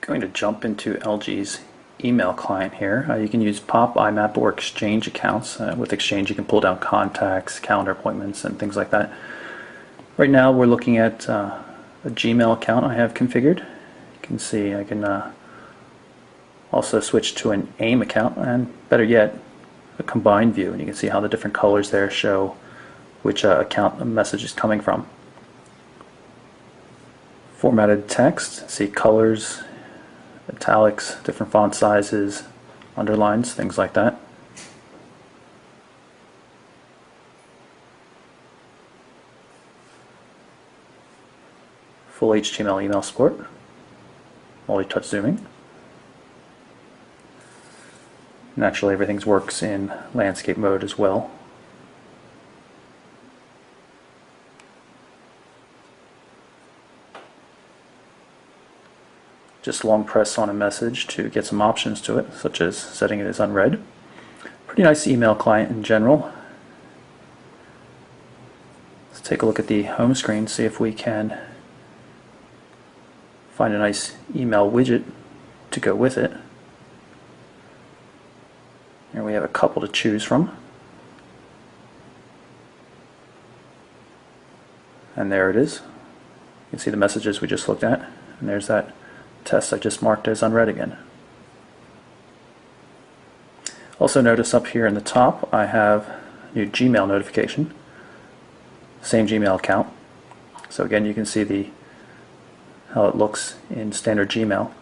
Going to jump into LG's email client here. You can use POP, IMAP, or Exchange accounts. With Exchange, you can pull down contacts, calendar appointments, and things like that. Right now, we're looking at a Gmail account I have configured. You can see I can also switch to an AIM account, and better yet, a combined view. And you can see how the different colors there show which account the message is coming from. Formatted text, see colors, italics, different font sizes, underlines, things like that. Full HTML email support, multi-touch zooming. Naturally, everything works in landscape mode as well. Just long press on a message to get some options to it, such as setting it as unread. Pretty nice email client in general. Let's take a look at the home screen, see if we can find a nice email widget to go with it. Here we have a couple to choose from. And there it is. You can see the messages we just looked at. And there's that test I just marked as unread again. Also notice up here in the top I have a new Gmail notification. Same Gmail account. So again, you can see how it looks in standard Gmail.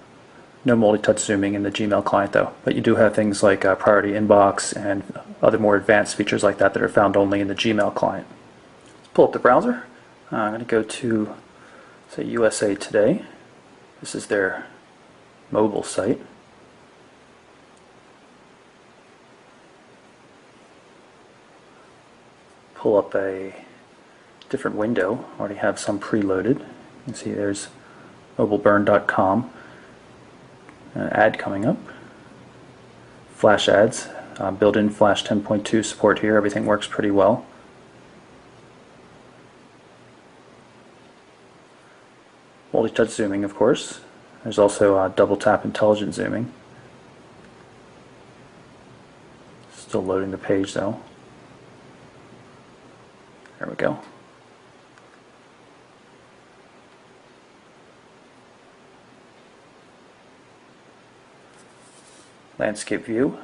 No multi-touch zooming in the Gmail client though, but you do have things like priority inbox and other more advanced features like that that are found only in the Gmail client. Let's pull up the browser. I'm going to go to, say, USA Today. This is their mobile site. Pull up a different window. Already have some preloaded. You can see there's mobileburn.com. An ad coming up. Flash ads. Built-in Flash 10.2 support here. Everything works pretty well. Multi-touch zooming, of course. There's also double tap intelligent zooming. Still loading the page though. There we go. Landscape view.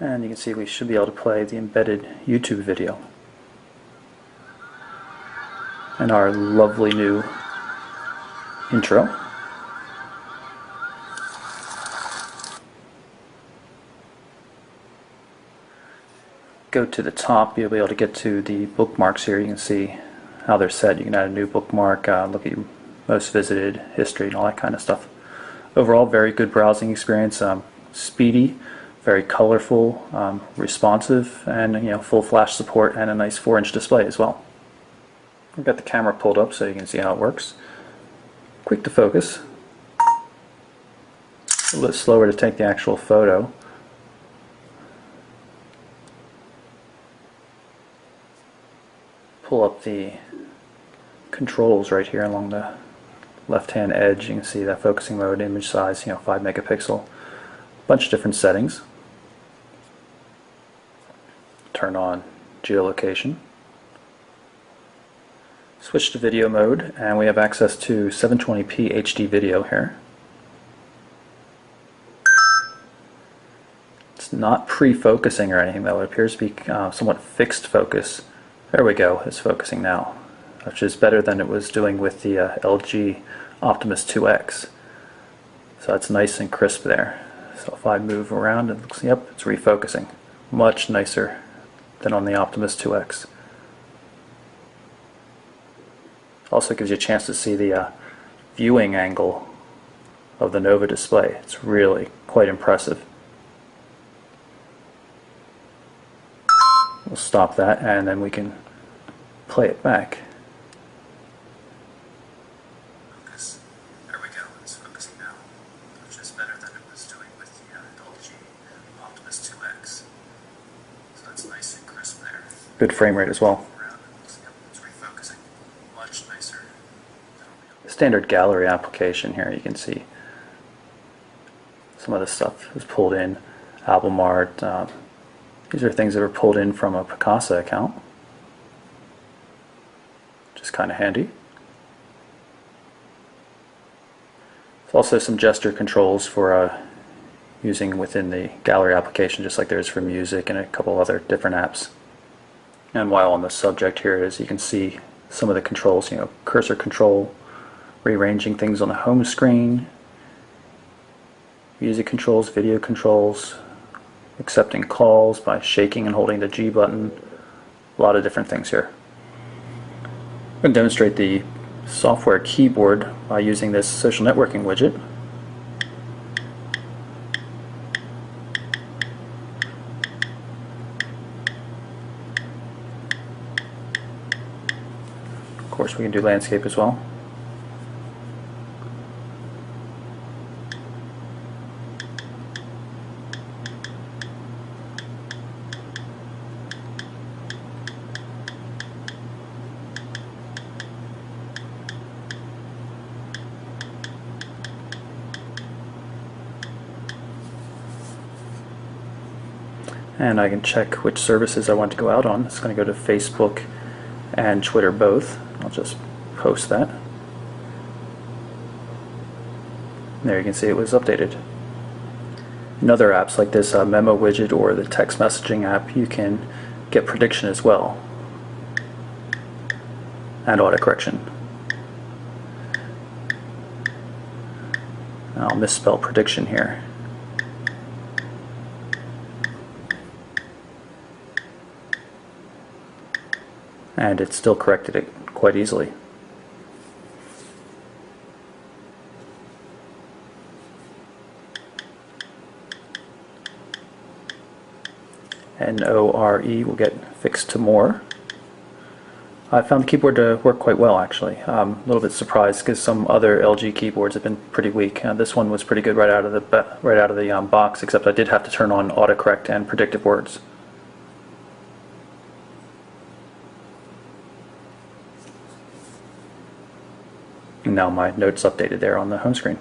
And you can see we should be able to play the embedded YouTube video. And our lovely new intro. Go to the top, you'll be able to get to the bookmarks here. You can see how they're set. You can add a new bookmark, look at your most visited, history, and all that kind of stuff. Overall, very good browsing experience. Speedy, very colorful, responsive, and full flash support, and a nice 4-inch display as well. I've got the camera pulled up so you can see how it works. Quick to focus. A little bit slower to take the actual photo. Pull up the controls right here along the left-hand edge. You can see that focusing mode, image size, 5 megapixel. Bunch of different settings. Turn on geolocation. Switch to video mode, and we have access to 720p HD video here. It's not pre-focusing or anything though. It appears to be somewhat fixed focus. There we go, it's focusing now, which is better than it was doing with the LG Optimus 2X. So it's nice and crisp there. So if I move around, it looks, yep, it's refocusing. Much nicer than on the Optimus 2X. Also gives you a chance to see the viewing angle of the Nova display. It's really quite impressive. We'll stop that and then we can play it back. Focus. There we go. It's focusing now, which is better than it was doing with the LG Optimus 2X. So that's nice and crisp there. Good frame rate as well. It's refocusing much nicer than on the standard gallery application here. You can see some of this stuff is pulled in. Album art. These are things that were pulled in from a Picasa account, which is kind of handy. There's also some gesture controls for using within the gallery application, just like there is for music and a couple other different apps. And while on the subject here is, you can see some of the controls, cursor control, rearranging things on the home screen, music controls, video controls, accepting calls by shaking and holding the G button, a lot of different things here. I'm going to demonstrate the software keyboard by using this social networking widget. Of course, we can do landscape as well. And I can check which services I want to go out on. It's going to go to Facebook and Twitter both. I'll just post that. There you can see it was updated. In other apps like this memo widget or the text messaging app, you can get prediction as well, and autocorrection. I'll misspell prediction here. And it still corrected it quite easily. NORE will get fixed to more. I found the keyboard to work quite well, actually. I'm a little bit surprised because some other LG keyboards have been pretty weak. This one was pretty good right out of the box, except I did have to turn on autocorrect and predictive words. And now my notes updated there on the home screen.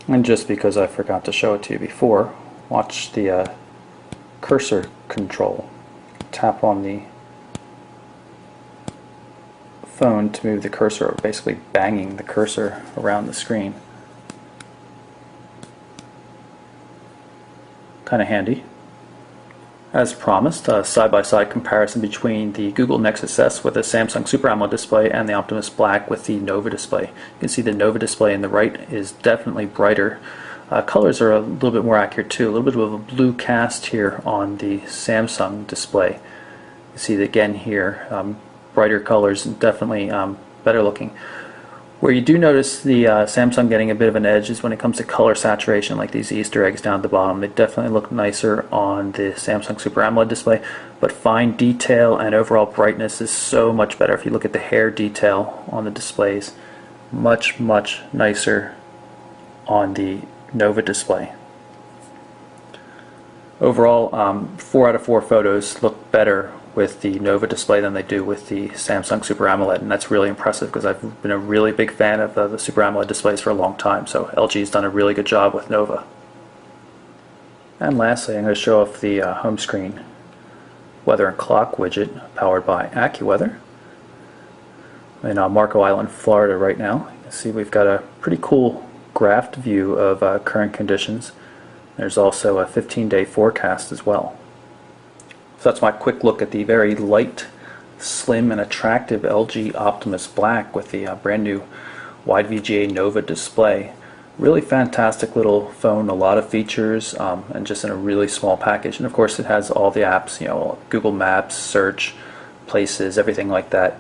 And just because I forgot to show it to you before, watch the cursor control. Tap on the phone to move the cursor, basically banging the cursor around the screen. Kind of handy. As promised, a side-by-side comparison between the Google Nexus S with a Samsung Super AMOLED display and the Optimus Black with the Nova display. You can see the Nova display in the right is definitely brighter. Colors are a little bit more accurate too. A little bit of a blue cast here on the Samsung display. You see that again here, brighter colors and definitely better looking. Where you do notice the Samsung getting a bit of an edge is when it comes to color saturation, like these Easter eggs down at the bottom. They definitely look nicer on the Samsung Super AMOLED display, but fine detail and overall brightness is so much better. If you look at the hair detail on the displays, much nicer on the Nova display. Overall, 4 out of 4 photos look better with the Nova display than they do with the Samsung Super AMOLED, and that's really impressive because I've been a really big fan of the Super AMOLED displays for a long time, so LG's done a really good job with Nova. And lastly, I'm going to show off the home screen weather and clock widget powered by AccuWeather. In Marco Island, Florida right now. You can see we've got a pretty cool graphed view of current conditions. There's also a 15-day forecast as well. So that's my quick look at the very light, slim, and attractive LG Optimus Black with the brand new wide VGA Nova display. Really fantastic little phone, a lot of features, and just in a really small package. And of course it has all the apps, Google Maps, search, places, everything like that,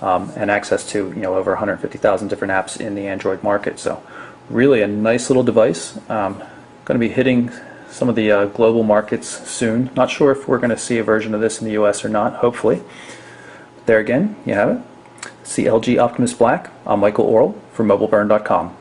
and access to over 150,000 different apps in the Android market. So really a nice little device. Going to be hitting some of the global markets soon. Not sure if we're going to see a version of this in the US or not, hopefully. There again, you have it. It's the LG Optimus Black. I'm Michael Orl for MobileBurn.com.